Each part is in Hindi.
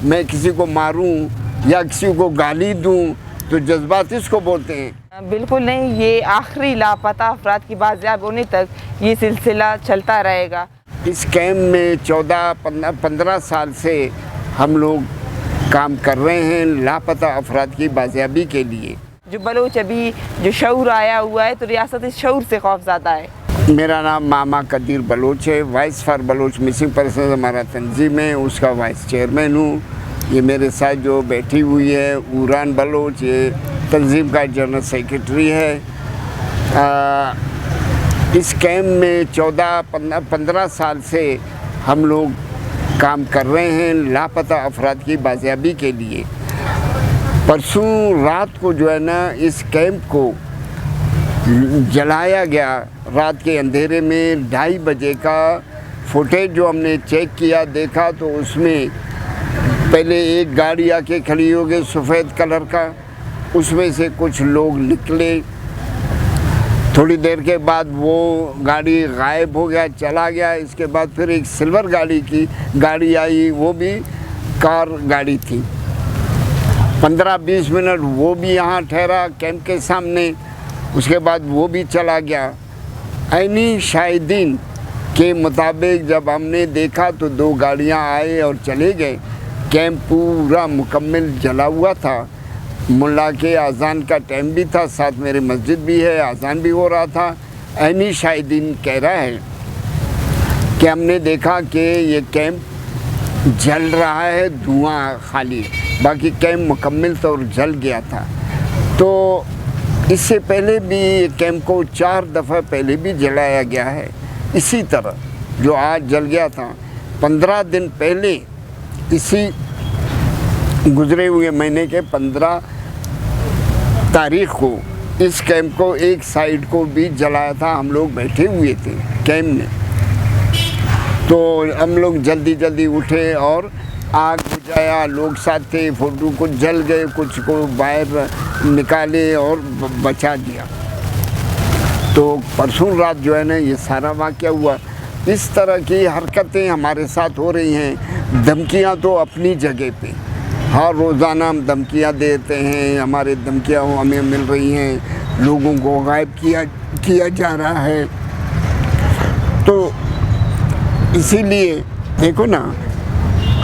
मैं किसी को मारूं या किसी को गाली दूं तो जज्बात इसको बोलते हैं? बिल्कुल नहीं, ये आखिरी लापता अफराद की बाजियाब होने तक ये सिलसिला चलता रहेगा। इस कैंप में 14-15 साल से हम लोग काम कर रहे हैं लापता अफराद की बाजियाबी के लिए। जो बलोच अभी जो शऊर आया हुआ है तो रियासत इस शऊर से खौफज़दा है। मेरा नाम मामा कदीर बलोच है, voice for Baloch missing person हमारा तंजीम है, उसका वाइस चेयरमैन हूँ। ये मेरे साथ जो बैठी हुई है उरान बलोच, ये तंजीम का जनरल सेक्रेटरी है। इस कैंप में 14-15 साल से हम लोग काम कर रहे हैं लापता अफराद की बाजियाबी के लिए। परसों रात को जो है ना इस कैंप को जलाया गया, रात के अंधेरे में 2:30 बजे का फुटेज जो हमने चेक किया देखा तो उसमें पहले एक गाड़ी आके खड़ी हो गई सफ़ेद कलर का, उसमें से कुछ लोग निकले। थोड़ी देर के बाद वो गाड़ी गायब हो गया, चला गया। इसके बाद फिर एक सिल्वर गाड़ी आई, वो भी कार गाड़ी थी। 15-20 मिनट वो भी यहाँ ठहरा कैंप के सामने, उसके बाद वो भी चला गया। ऐनी शाहिदीन के मुताबिक जब हमने देखा तो 2 गाड़ियाँ आए और चले गए। कैंप पूरा मुकम्मल जला हुआ था। मुल्ला के अजान का टाइम भी था, साथ मेरे मस्जिद भी है, अजान भी हो रहा था। ऐनी शाहिदीन कह रहा है कि हमने देखा कि ये कैंप जल रहा है, धुआं खाली, बाकी कैंप मुकम्मल तौर जल गया था। तो इससे पहले भी कैंप को 4 दफ़ा पहले भी जलाया गया है इसी तरह, जो आज जल गया था। 15 दिन पहले इसी गुजरे हुए महीने के 15 तारीख को इस कैंप को एक साइड को भी जलाया था। हम लोग बैठे हुए थे कैंप में, तो हम लोग जल्दी उठे और आग बुझाया। लोग साथ थे, फोटो कुछ जल गए, कुछ को बाहर निकाले और बचा दिया। तो परसों रात जो है ना ये सारा वाक़या हुआ। इस तरह की हरकतें हमारे साथ हो रही हैं। धमकियां तो अपनी जगह पे, हर रोज़ाना हम धमकियां देते हैं, हमारे धमकियां हमें मिल रही हैं, लोगों को गायब किया जा रहा है। तो इसीलिए देखो ना,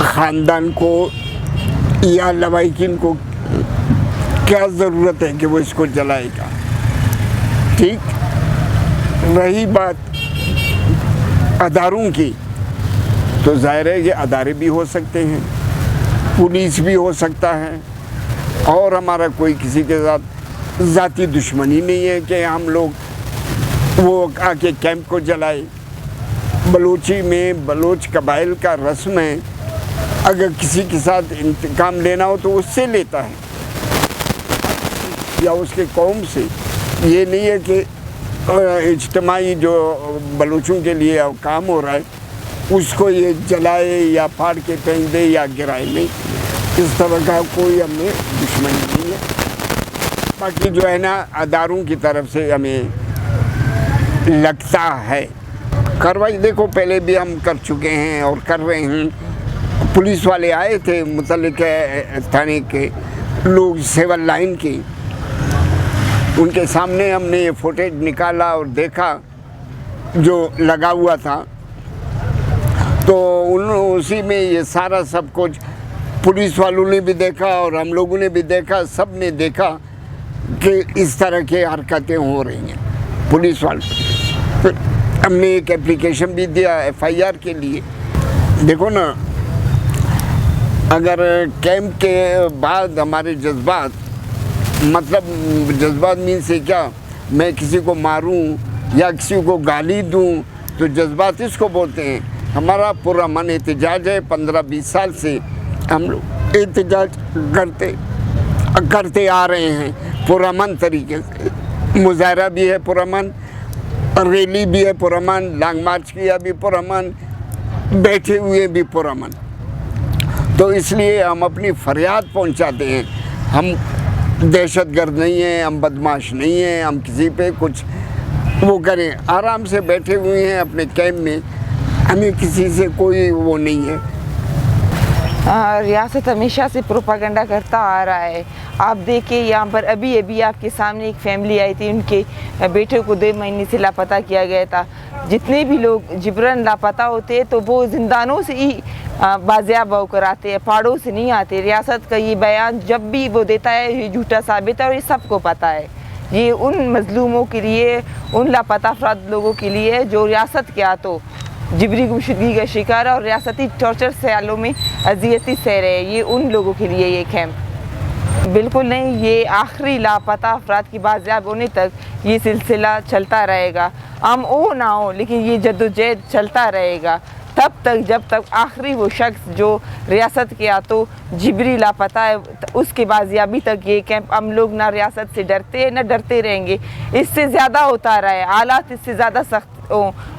ख़ानदान को या लवाहिकीन को क्या ज़रूरत है कि वो इसको जलाएगा। ठीक, रही बात अदारों की, तो ज़ाहिर है कि अदारे भी हो सकते हैं, पुलिस भी हो सकता है, और हमारा कोई किसी के साथ ज़ाती दुश्मनी नहीं है कि हम लोग वो आके कैंप को जलाए। बलोची में बलोच कबाइल का रस्म है, अगर किसी के साथ इंतकाम लेना हो तो उससे लेता है या उसके कौम से। ये नहीं है कि इज्तिमाई जो बलोचों के लिए काम हो रहा है उसको ये जलाए या फाड़ के फेंक दे या गिराए, नहीं, इस तरह का कोई हमें दुश्मनी नहीं है। बाकी जो है ना अदारों की तरफ से हमें लगता है कार्रवाई, देखो पहले भी हम कर चुके हैं और कर रहे हैं। पुलिस वाले आए थे, मुतल्लिक थाने के लोग, सिविल लाइन की, उनके सामने हमने ये फुटेज निकाला और देखा जो लगा हुआ था। तो उसी में ये सारा सब कुछ पुलिस वालों ने भी देखा और हम लोगों ने भी देखा, सब ने देखा कि इस तरह की हरकतें हो रही हैं पुलिस वालों। फिर हमने एक एप्लीकेशन भी दिया FIR के लिए। देखो ना, अगर कैंप के बाद हमारे जज्बात, मतलब जज्बात मीन से क्या, मैं किसी को मारूं या किसी को गाली दूं तो जज्बात इसको बोलते हैं। हमारा पूरा मन एहतजाज है। 15-20 साल से हम लोग एहतजाज करते आ रहे हैं पुरअमन तरीके से। मुजाहरा भी है पुरअमन, रैली भी है पुरअमन, लॉन्ग मार्च किया भी पुरअमन, बैठे हुए भी पुरअमन। तो इसलिए हम अपनी फरियाद पहुंचाते हैं। हम दहशतगर्द नहीं हैं, हम बदमाश नहीं हैं, हम किसी पे कुछ वो करें, आराम से बैठे हुए हैं अपने कैंप में, हमें किसी से कोई वो नहीं है। रियासत हमेशा से प्रोपागंडा करता आ रहा है। आप देखिए यहाँ पर अभी अभी आपके सामने एक फैमिली आई थी, उनके बेटे को 2 महीने से लापता किया गया था। जितने भी लोग जिब्रन लापता होते हैं तो वो ज़िंदानों से ही बाजियाब होकर आते हैं, पहाड़ों से नहीं आते। रियासत का ये बयान जब भी वो देता है ये झूठा साबित है और ये सबको पता है। ये उन मजलूमों के लिए, उन लापता अफराद लोगों के लिए है जो रियासत के हाथों जिबरी गुमशुदगी का शिकार है और रियासती टॉर्चर सयालों में अजियती सह रहे हैं। ये उन लोगों के लिए ये कैंप बिल्कुल नहीं, ये आखिरी लापता अफराद की बाजियाब होने तक ये सिलसिला चलता रहेगा। हम हो ना हो लेकिन ये जद्दोजहद चलता रहेगा तब तक जब तक आखिरी वो शख्स जो रियासत के हाथों जिबरी लापता है उसके बाजियाबी तक ये कैंप। हम लोग ना रियासत से डरते हैं ना डरते रहेंगे। इससे ज़्यादा होता रहा है, हालात इससे ज़्यादा सख्त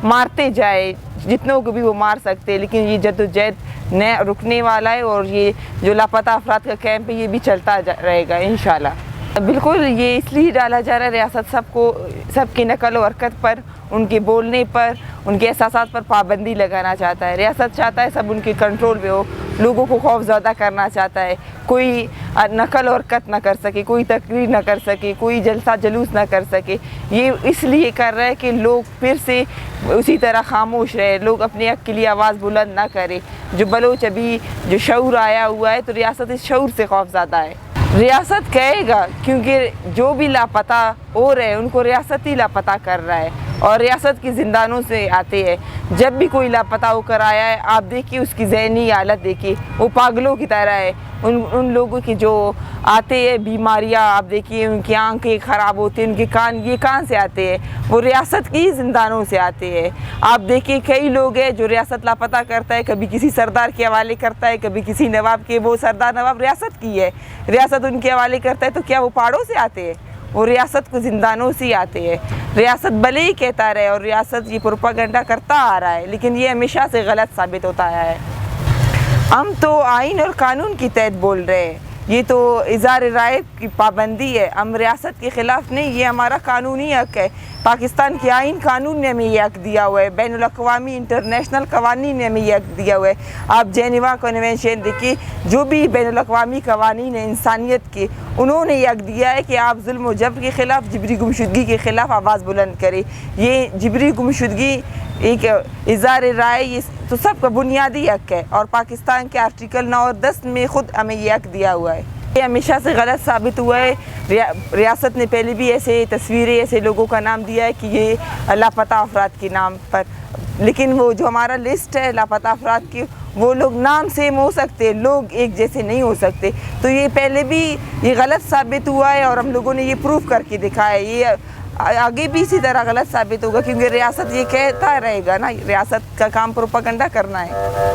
मारते जाए जितनों को भी वो मार सकते हैं, लेकिन ये जद्दोजहद न रुकने वाला है और ये जो लापता अफराद का कैंप है ये भी चलता रहेगा इंशाल्लाह। बिल्कुल ये इसलिए डाला जा रहा है रियासत सबकी नकल और हरकत पर, उनके बोलने पर, उनके एहसासात पर पाबंदी लगाना चाहता है। रियासत चाहता है सब उनके कंट्रोल में हो, लोगों को खौफज़दा करना चाहता है, कोई नकल और हरकत ना कर सके, कोई तकरीर ना कर सके, कोई जलसा जलूस ना कर सके। ये इसलिए कर रहा है कि लोग फिर से उसी तरह खामोश रहे, लोग अपने हक़ के लिए आवाज़ बुलंद ना करें। जो बलोच अभी जो शऊर आया हुआ है तो रियासत इस शऊर से खौफज़दा है। रियासत कहेगा क्योंकि जो भी लापता हो रहे हैं उनको रियासत ही लापता कर रहा है और रियासत की ज़िंदानों से आते हैं। जब भी कोई लापता होकर आया है आप देखिए उसकी ज़हनी हालत देखिए, वो पागलों की तरह है। उन लोगों की जो आते हैं बीमारियां आप देखिए, उनकी आंखें ख़राब होती हैं, उनके कान, ये कहाँ से आते हैं? वो रियासत की ज़िंदानों से आते हैं। आप देखिए कई लोग हैं जो रियासत लापता करता है, कभी किसी सरदार के हवाले करता है, कभी किसी नवाब के। वो सरदार नवाब रियासत की है, रियासत उनके हवाले करता है, तो क्या वो पहाड़ों से आते हैं? वो रियासत को ज़िंदानों से ही आते हैं। रियासत भले ही कहता रहे और रियासत ये प्रोपागंडा करता आ रहा है लेकिन ये हमेशा से गलत साबित होता आया है। हम तो आइन और कानून के तहत बोल रहे हैं, ये तो इज़हार राय की पाबंदी है। हम रियासत के ख़िलाफ़ नहीं, ये हमारा कानूनी हक़ है। पाकिस्तान के आइन कानून ने हमें ये हक़ दिया हुआ है, बैनुल अक़वामी इंटरनेशनल कवानीन ने हमें ये हक़ दिया हुआ है। आप जेनेवा कन्वेंशन देखिए, जो भी बैनुल अक़वामी कवानीन है इंसानियत के, उन्होंने ये हक़ दिया है कि आप जुल्म व जबर के ख़िलाफ़, जिबरी गुमशुदगी के ख़िलाफ़ आवाज़ बुलंद करें। ये जिबरी गुमशुदगी एक इज़हार राय ये तो सबका बुनियादी हक़ है और पाकिस्तान के आर्टिकल 9 और 10 में ख़ुद हमें ये हक़ दिया हुआ है। ये हमेशा से गलत साबित हुआ है। रियासत ने पहले भी ऐसे तस्वीरें, ऐसे लोगों का नाम दिया है कि ये लापता अफराद के नाम पर, लेकिन वो जो हमारा लिस्ट है लापता अफराद की, वो लोग नाम सेम हो सकते हैं, लोग एक जैसे नहीं हो सकते। तो ये पहले भी ये गलत साबित हुआ है और हम लोगों ने ये प्रूफ करके दिखाया है। ये आगे भी इसी तरह गलत साबित होगा क्योंकि रियासत ये कहता रहेगा ना, रियासत का काम प्रोपागंडा करना है।